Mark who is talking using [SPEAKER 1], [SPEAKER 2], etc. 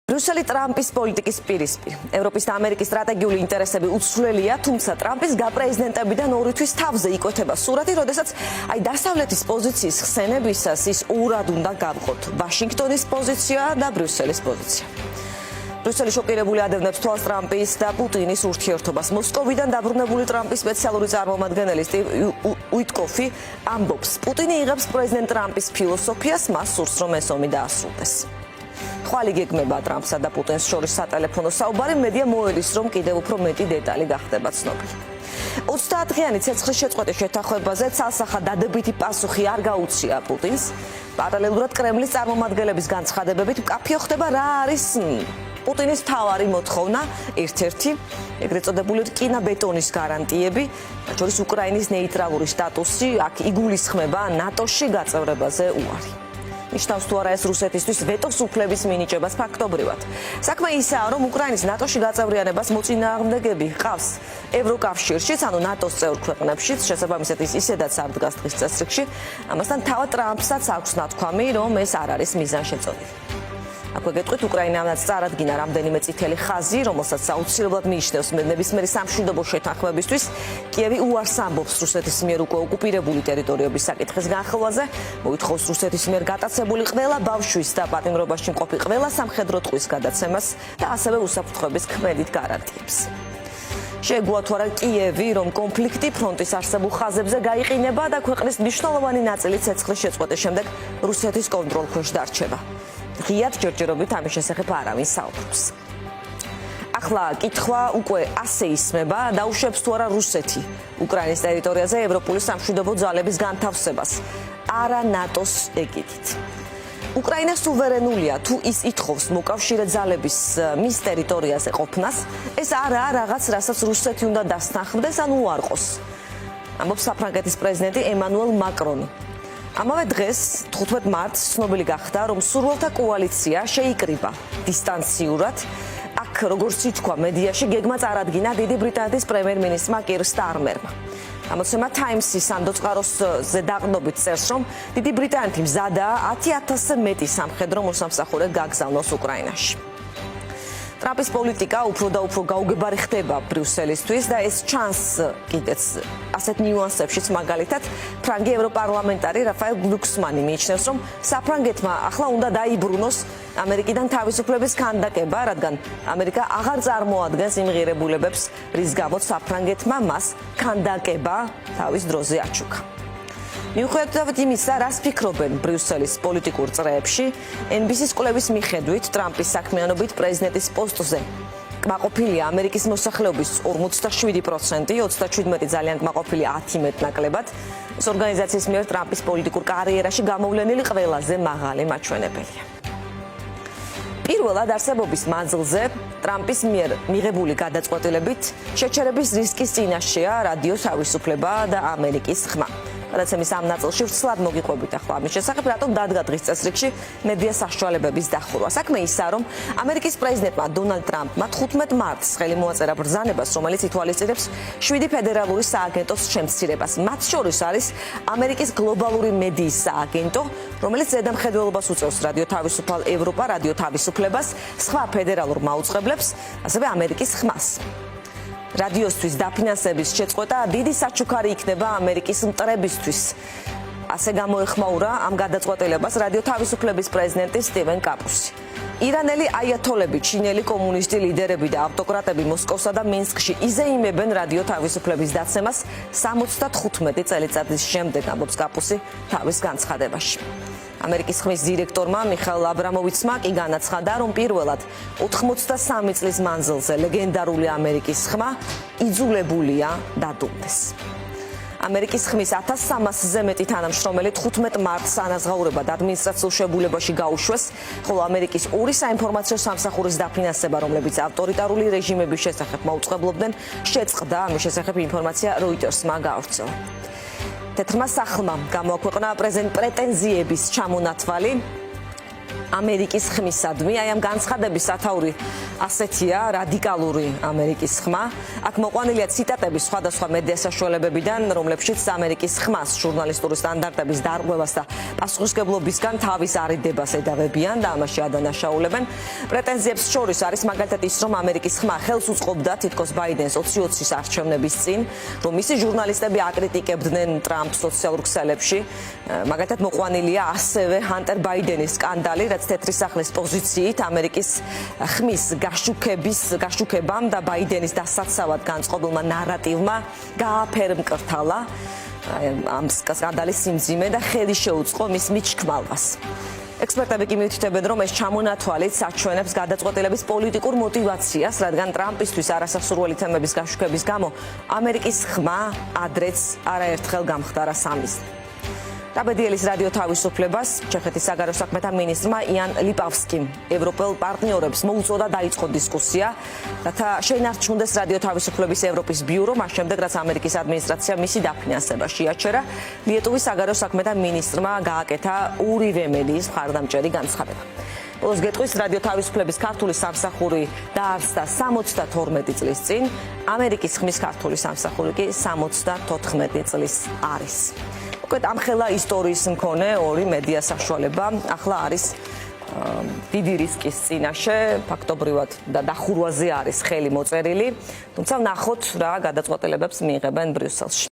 [SPEAKER 1] ბრიუსელი ტრამპის პოლიტიკის პირისპირ. ევროპის და ამერიკის სტრატეგიული ინტერესები უცვლელია, თუმცა ტრამპის გაპრეზიდენტებიდან ორი თვის თავზე იკვეთება სურათი, როდესაც დასავლეთის პოზიციის ხსენებისას ის ორად უნდა გავყოთ: ვაშინგტონის პოზიცია და ბრიუსელის პოზიცია. ბრიუსელი შოკირებული ადევნებს თვალს ტრამპის და პუტინის ურთიერთობას. მოსკოვიდან დაბრუნებული ტრამპის სპეციალური წარმომადგენელი სტივ უიტკოფი ამბობს: პუტინი იღებს პრეზიდენტ ტრამპის ფილოსოფიას, მას სურს რომ ეს ომი დაასრულდეს. ხვალ იგეგმება ტრამპსა და პუტინს შორის სატელეფონო საუბარი, მედია მოედის, რომ კიდევ უფრო მეტი დეტალი გახდება ცნობილი. 30-დღიანი ცეცხლის შეწყვეტის შეთანხმებაზე ცალსახად დადებითი პასუხი არ გაუწია პუტინს. პარალელურად კრემლის წარმომადგენლების განცხადებებით მკაფიო ხდება რა არის პუტინის მთავარი მოთხოვნა, ერთ-ერთი ეგრეთ წოდებული რკინა-ბეტონის გარანტიები, მათ შორის უკრაინის ნეიტრალური სტატუსი, აქ იგულისხმება ნატოში გაწევრებაზე უარი. ნიშნავს თუ არა ეს რუსეთისთვის ვეტოს უფლების მინიჭებას ფაქტობრივად. საქმე ისაა, რომ უკრაინის ნატოში გაწევრიანებას მოწინააღმდეგები ჰყავს ევროკავშირშიც, ანუ ნატოს წევრ ქვეყნებშიც, შესაბამისად ის ისედაც არ დგას დღის წესრიგში. ამასთან თავად ტრამპსაც აქვს ნათქვამი, რომ ეს არ არის მიზანშეწონილი. აქვე გეტყვით, უკრაინამდე წარადგინა რამდენიმე წითელი ხაზი, რომელსაც აუცილებლად მიიჩნევს ნებისმიერი სამშვიდობო შეთანხმებისთვის. კიევი უარს ამბობს რუსეთის მიერ უკვე ოკუპირებული ტერიტორიების საკითხის განხილვაზე, მოითხოვს რუსეთის მიერ გატაცებული ყველა ბავშვის და პატიმრობაში მყოფი ყველა სამხედრო ტყვის გადაცემას და ასევე უსაფრთხოების ქმედით გარანტიებს. შეეგუა თუ არა კიევი, რომ კონფლიქტი ფრონტის არსებულ ხაზებზე გაიყინება და ქვეყნის მნიშვნელოვანი ნაწილი ცეცხლის შეწყვეტის შემდეგ რუსეთის კონტროლქვეშ დარჩება. ღიად ჯერჯერობით ამის შესახებ არავინ საუბრობს. ახლა კითხვა უკვე ასე ისმება, დაუშვებს თუ არა რუსეთი უკრაინის ტერიტორიაზე ევროპული სამშვიდობო ძალების განთავსებას, არა ნატოს ეგიდით. უკრაინა სუვერენულია, თუ ის ითხოვს მოკავშირე ძალების მის ტერიტორიაზე ყოფნას, ეს არაა რაღაც, რასაც რუსეთი უნდა დასთანხმდეს ან უარყოს, ამბობს საფრანგეთის პრეზიდენტი ემანუელ მაკრონი. ამავე დღეს 15 მარტს ცნობილი გახდა, რომ სურვილთა კოალიცია შეიკრიბა დისტანციურად. აქ, როგორც ითქვა მედიაში, გეგმა წარადგინა დიდი ბრიტანეთის პრემიერ-მინისტრმა კირ სტარმერმა. ამოცემა Times-ის სანდოწყაროსზე დაყრდნობით წერს, რომ დიდი ბრიტანეთი მზადაა 10,000-ზე მეტი სამხედრო მოსამსახურე გაგზავნოს უკრაინაში. ტრამპის პოლიტიკა უფრო და უფრო გაუგებარი ხდება ბრიუსელისთვის და ეს ჩანს კიდეც ასეთ ნიუანსებშიც, მაგალითად, ფრანგი ევროპარლამენტარი რაფაელ გლუქსმანი მიიჩნევს, რომ საფრანგეთმა ახლა უნდა დაიბრუნოს ამერიკიდან თავისუფლების ქანდაკება, რადგან ამერიკა აღარ წარმოადგენს იმ ღირებულებებს, რის გამოც საფრანგეთმა მას ქანდაკება თავის დროზე აჩუქა. მიუხედავად იმისა, რას ფიქრობენ ბრიუსელის პოლიტიკურ წრეებში, NBC-ის კვლევის მიხედვით, ტრამპის საქმიანობით პრეზიდენტის პოსტზე კმაყოფილია ამერიკის მოსახლეობის 47%, 37 ძალიან კმაყოფილი 10 მეტნაკლებად. ეს ორგანიზაციის მიერ ტრამპის პოლიტიკურ კარიერაში გამოვლენილი ყველაზე მაღალი მაჩვენებელია. პირველად არსებობის მანძილზე ტრამპის მიერ მიღებული გადაწყვეტილებით შეჩერების რისკის წინაშეა რადიო თავისუფლება და ამერიკის ხმა. გადაცემის ამ ნაწილში ვრცლად მოგიყვებით ახლა ამის შესახებ, რატომ დადგა დღის წესრიგში მედია საშუალებების დახურვა. საქმე ისაა, რომ ამერიკის პრეზიდენტმა დონალდ ტრამპმა 15 მარტს ხელი მოაწერა ბრძანებას, რომელიც ითვალისწინებს 7 ფედერალური სააგენტოს შემცირებას. მათ შორის არის ამერიკის გლობალური მედიის სააგენტო, რომელიც ზედამხედველობას უწევს რადიო თავისუფალ ევროპა, რადიო თავისუფლებას, სხვა ფედერალურ მაუწყებლებს, ასევე ამერიკის ხმას. რადიოსთვის დაფინანსების შეწყვეტა დიდი საჩუქარი იქნება ამერიკის მტრებისთვის. ასე გამოეხმაურა ამ გადაწყვეტილებას რადიო თავისუფლების პრეზიდენტი სტივენ კაპუსი. ირანელი აიათოლები, ჩინელი კომუნისტი ლიდერები და ავტოკრატები მოსკოვსა და მინსკში იზეიმებენ რადიო თავისუფლების დაცემას 75 წელიწადის შემდეგ, ამბობს კაპუსი თავის განცხადებაში. ამერიკის ხმის დირექტორმა მიხაილ აბრამოვიცმა კი განაცხადა, რომ პირველად 83 წლის მანძილზე ლეგენდარული ამერიკის ხმა იძულებულია დადუმდეს. ამერიკის ხმის 1300-ზე მეტი თანამშრომელი 15 მარტს ანაზღაურებად ადმინისტრაციულ შებულებაში გაუშვეს, ხოლო ამერიკის ორი საინფორმაციო სამსახურის დაფინანსება, რომლებიც ავტორიტარული რეჟიმების შესახებ მოუწყებლობდნენ, შეწყდა. ამის შესახებ ინფორმაცია Reuters-მა გაავრცელა. თეთრმა სახლმა გამოაქვეყნა პრეტენზიების ჩამონათვალი ამერიკის ხმისადმი. აი ამ განცხადების სათაური ასეთია, რადიკალური ამერიკის ხმა. აქ მოყვანილია ციტატები სხვადასხვა მედია საშუალებებიდან, რომლებშიც ამერიკის ხმას ჟურნალისტური სტანდარტების დარღვევას და პასუხისმგებლობისგან თავის არიდებას ედავებიან და ამაში ადანაშაულებენ. პრეტენზიებს შორის არის მაგალითად ის, რომ ამერიკის ხმა ხელს უწყობდა თითქოს ბაიდენს 2020-ის არჩევნების წინ, რომ მისი ჟურნალისტები აკრიტიკებდნენ ტრამპს სოციალურ ქსელებში. მაგალითად მოყვანილია ასევე ჰანტერ ბაიდენის სკანდალი, რაც თეთრი სახლის პოზიციით ამერიკის ხმის გაშუქებამ და ბაიდენის დასაცავად განწყობილმა ნარატივმა გააფერმკრთალა ამ სკანდალის სიმძიმე და ხელი შეუწყო მის მიჩქმალვას. ექსპერტები კი მიუთითებენ, რომ ეს ჩამონათვალით საჩვენებს გადაწყვეტილების პოლიტიკურ мотивაციას, რადგან ტრამპისთვის არასასურველი თემების გაშუქების გამო ამერიკის ხმა ადრეც არაერთხელ გამხდარა სამიზნე. დაბედიელის რადიო თავისუფლებას ჩეხეთის საგარეო საქმეთა მინისტრმა იან ლიპავსკიმ ევროპელ პარტნიორებს მოუწოდა დაიწყო დისკუსია, რათა შეინარჩუნდეს რადიო თავისუფლების ევროპის ბიურო, მას შემდეგ რაც ამერიკის ადმინისტრაცია მისი დაფინანსება შეაჩერა. ლიეტუვის საგარეო საქმეთა მინისტრმა გააკეთა ორივე მედიის მხარდამჭერი განცხადება. ბოლოს გეტყვის რადიო თავისუფლების ქართული სამსახური დაარსდა 72 წლის წინ, ამერიკის ხმის ქართული სამსახური კი 74 წლის არის. უკვე ამხელა ისტორიის მქონე ორი მედია საშუალება ახლა არის დიდი რისკის წინაშე, ფაქტობრივად და დახურვაზე არის ხელი მოწერილი, თუმცა ვნახოთ რა გადაწყვეტილებებს მიიღებენ ბრიუსელში.